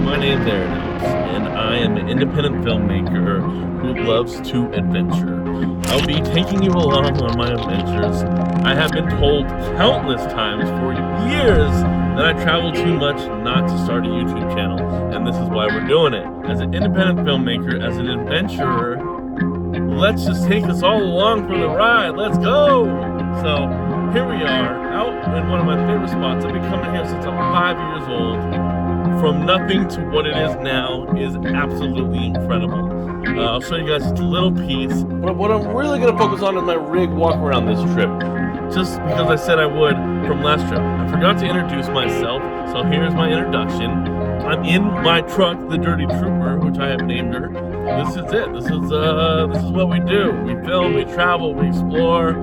my name's Aaron, and I am an independent filmmaker who loves to adventure. I'll be taking you along on my adventures. I have been told countless times for years that I travel too much not to start a YouTube channel, and this is why we're doing it. As an independent filmmaker, as an adventurer, let's just take us all along for the ride. Let's go! So here we are, out in one of my favorite spots. I've been coming here since I'm 5 years old. From nothing to what it is now is absolutely incredible. I'll show you guys just a little piece. But what I'm really going to focus on is my rig walk around this trip. Just because I said I would from last trip. I forgot to introduce myself, so here's my introduction. I'm in my truck, the Dirty Trooper, which I have named her. This is it. This is what we do. We film, we travel, we explore,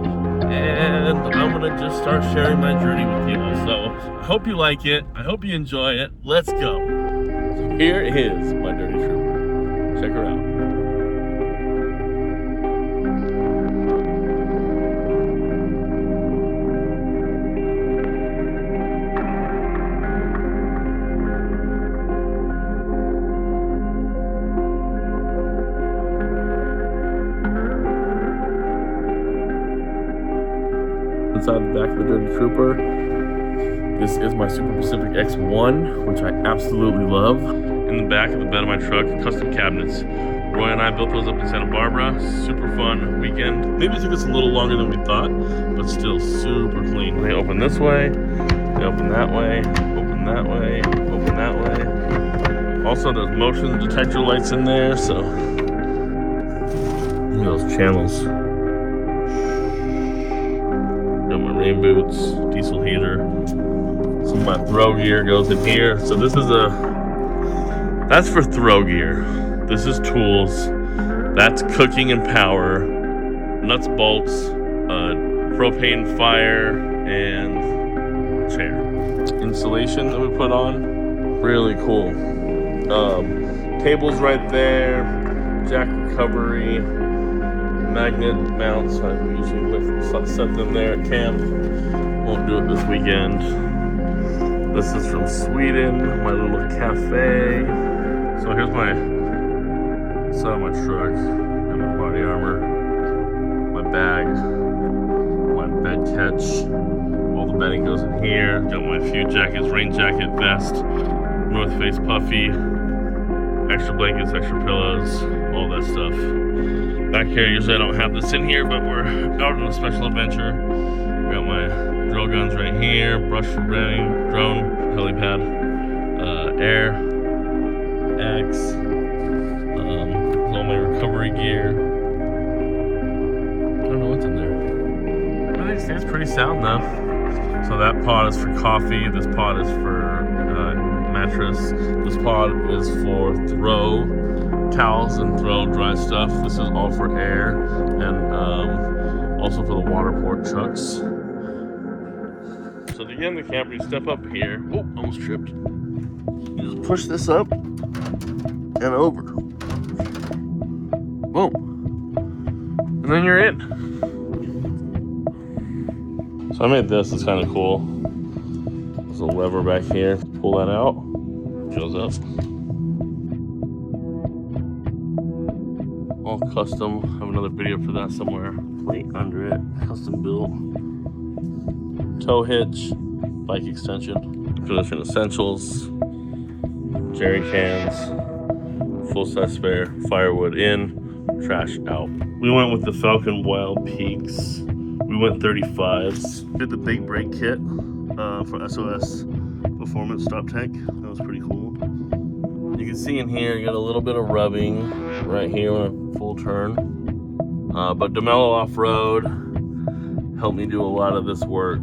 and I'm gonna just start sharing my journey with you. So I hope you like it. I hope you enjoy it. Let's go. So here is my Dirty Trooper. Check her out. Inside the back of the Dirty Trooper, this is my Super Pacific X1, which I absolutely love. In the back of the bed of my truck, custom cabinets. Roy and I built those up in Santa Barbara. Super fun weekend. Maybe it took us a little longer than we thought, but still super clean. They open this way, they open that way, open that way, open that way. Also, there's motion detector lights in there, so look at those channels. Rain boots, diesel heater. Some of my throw gear goes in here. So this is that's for throw gear. This is tools. That's cooking and power. Nuts, bolts, propane fire, and chair. Insulation that we put on. Really cool. Tables right there. Jack recovery. Magnet mounts. I usually set them there at camp. Won't do it this weekend. This is from Sweden, my little cafe. So here's my side of my truck. Got my body armor, my bag, my bed catch. All the bedding goes in here. Got my few jackets, rain jacket, vest, North Face puffy, extra blankets, extra pillows, all that stuff. Back here, usually I don't have this in here, but we're out on a special adventure. Got my drill guns right here, brush for bedding, drone, helipad, air, X, all my recovery gear. I don't know what's in there. Everything stays pretty sound though. So that pod is for coffee, this pod is for mattress, this pod is for throw towels and throw dry stuff. This is all for air and also for the water port trucks. So to get in the camper, you step up here. Oh, almost tripped. You just push this up and over. Boom. And then you're in. So I made this. It's kind of cool. There's a lever back here. Pull that out. Shows up. All custom. I have another video for that somewhere. Plate under it. Custom built. Tow hitch. Bike extension. Pedestrian essentials. Jerry cans. Full-size spare. Firewood in. Trash out. We went with the Falcon Wild Peaks. We went 35s. Did the big brake kit for SOS Performance Stop Tank. That was pretty cool. You can see in here, you got a little bit of rubbing right here on a full turn. But DeMello Off-Road helped me do a lot of this work.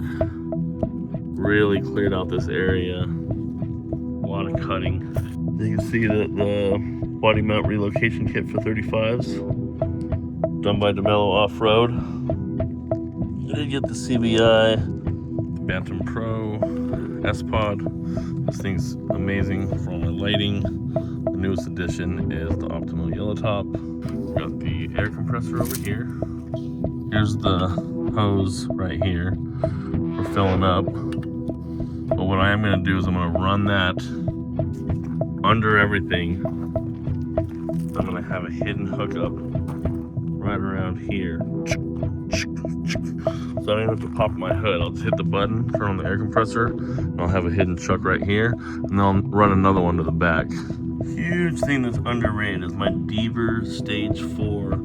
Really cleared out this area. A lot of cutting. You can see that the body mount relocation kit for 35s. Done by DeMello Off-Road. I did get the CBI, the Bantam Pro, S-Pod. This thing's amazing for all my lighting. The newest addition is the Optimal Yellow Top. Got the air compressor over here. Here's the hose right here for filling up. But what I am going to do is I'm going to run that under everything, I'm gonna have a hidden hookup right around here. So I don't even have to pop my hood. I'll just hit the button, turn on the air compressor, and I'll have a hidden chuck right here, and then I'll run another one to the back. Huge thing that's underrated is my Deaver Stage 4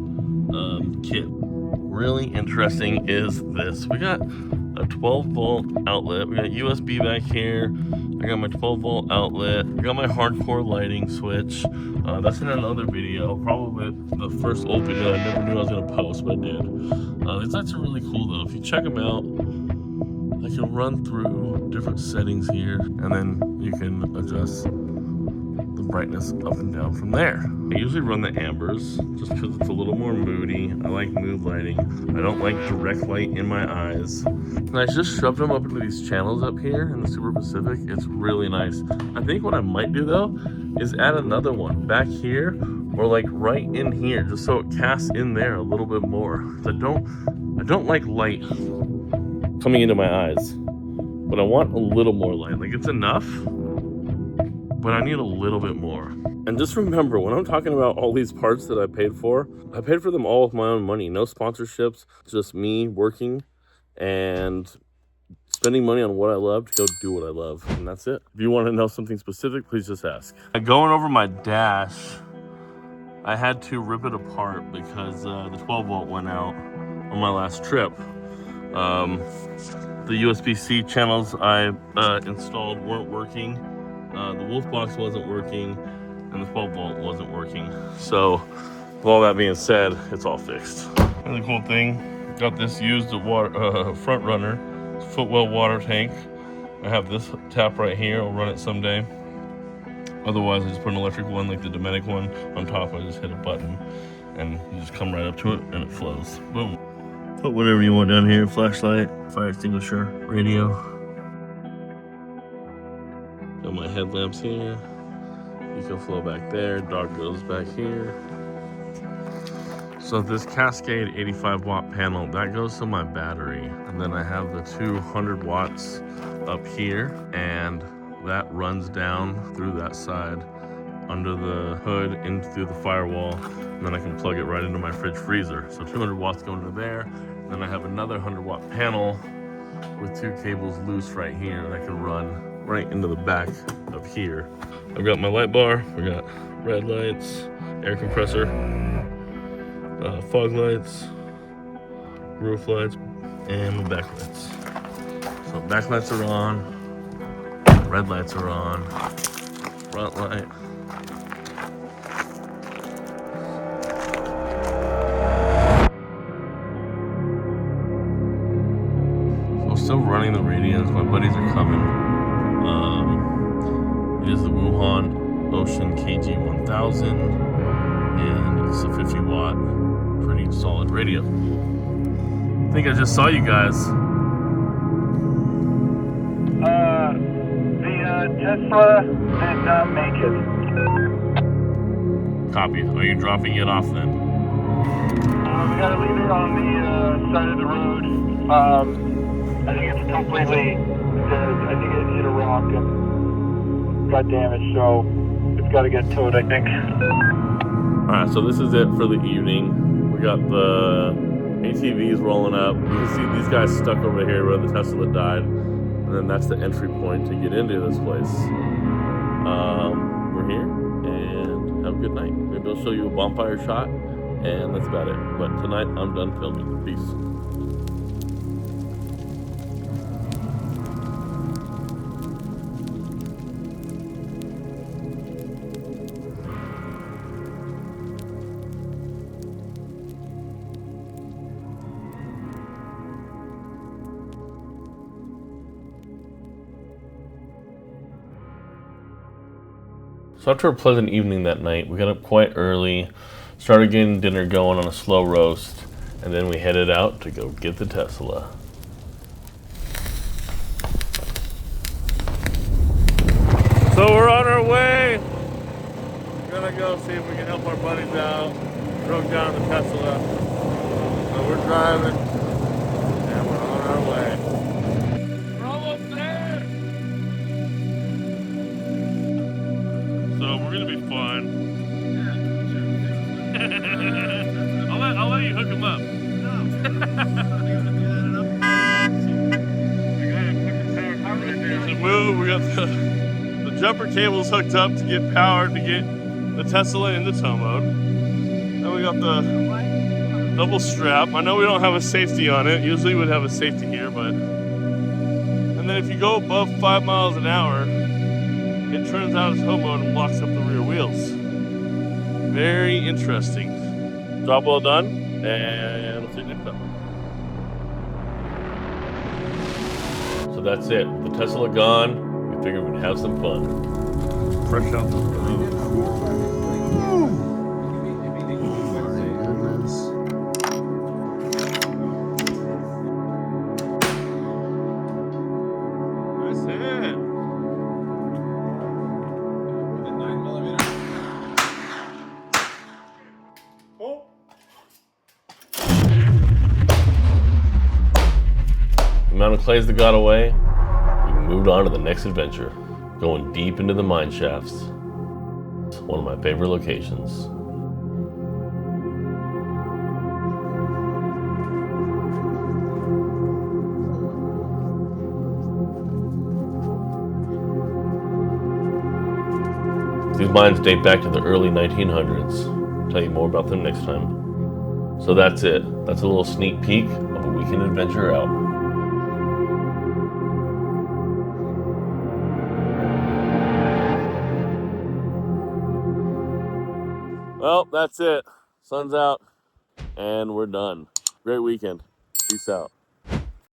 kit. Really interesting is this. We got a 12 volt outlet. We got USB back here. I got my 12 volt outlet. I got my hardcore lighting switch. That's in another video, probably the first old video I never knew I was gonna post, but I did. These lights are really cool though. If you check them out, I can run through different settings here, and then you can adjust the brightness up and down from there. I usually run the ambers just because it's a little more moody. I like mood lighting. I don't like direct light in my eyes. And I just shoved them up into these channels up here in the Super Pacific. It's really nice. I think what I might do though is add another one back here, or like right in here, just so it casts in there a little bit more. I don't like light coming into my eyes, but I want a little more light. Like, it's enough, but I need a little bit more. And just remember, when I'm talking about all these parts that I paid for them all with my own money. No sponsorships, just me working and spending money on what I love to go do what I love. And that's it. If you want to know something specific, please just ask. Going over my dash, I had to rip it apart because the 12 volt went out on my last trip. The USB-C channels I installed weren't working. The wolf box wasn't working, and the 12 volt wasn't working. So with all that being said, it's all fixed. Really cool thing, got this used water front runner, footwell water tank. I have this tap right here. I'll run it someday. Otherwise, I just put an electric one like the Dominic one on top. I just hit a button and you just come right up to it and it flows. Boom. Put whatever you want down here, flashlight, fire extinguisher, radio. Got my headlamps here. EcoFlow back there, dog goes back here. So this Cascade 85 watt panel, that goes to my battery. And then I have the 200 watts up here, and that runs down through that side under the hood in through the firewall, and then I can plug it right into my fridge freezer. So 200 watts going to there. And then I have another 100 watt panel with two cables loose right here that I can run right into the back of here. I've got my light bar, we got red lights, air compressor, fog lights, roof lights, and the back lights. So back lights are on, red lights are on, front light. So I'm still running the radios, my buddies are coming. It is the Wuhan Ocean KG1000, and it's a 50 watt, pretty solid radio. I think I just saw you guys. The Tesla did not make it. Copy. Are you dropping it off then? We gotta leave it on the side of the road. I think it's completely dead. I think it hit a rock and got damaged, so it's got to get towed, I think. Alright, so this is it for the evening. We got the ATVs rolling up. You can see these guys stuck over here where the Tesla died. And then that's the entry point to get into this place. We're here, and have a good night. Maybe I'll show you a bonfire shot, and that's about it. But tonight, I'm done filming. Peace. So after a pleasant evening that night, we got up quite early, started getting dinner going on a slow roast, and then we headed out to go get the Tesla. So we're on our way. We're gonna go see if we can help our buddies out. Broke down the Tesla. So we're driving, and we're on our way. We're almost there. So we're gonna be fine. I'll let you hook him up. To move, we got the jumper cables hooked up to get power to get the Tesla into tow mode. Then we got the double strap. I know we don't have a safety on it. Usually we'd have a safety here, but. And then if you go above 5 miles an hour, it turns out of tow mode and locks up the rear wheels. Very interesting. Job well done, and we'll see you next time. So that's it. The Tesla gone. We figured we'd have some fun. Fresh out the roof. Nice hit. With a 9mm. Oh. The amount of clays that got away, we moved on to the next adventure, going deep into the mine shafts. It's one of my favorite locations. These mines date back to the early 1900s. I'll tell you more about them next time. So that's it. That's a little sneak peek of a weekend adventure out. Well, that's it. Sun's out, and we're done. Great weekend. Peace out.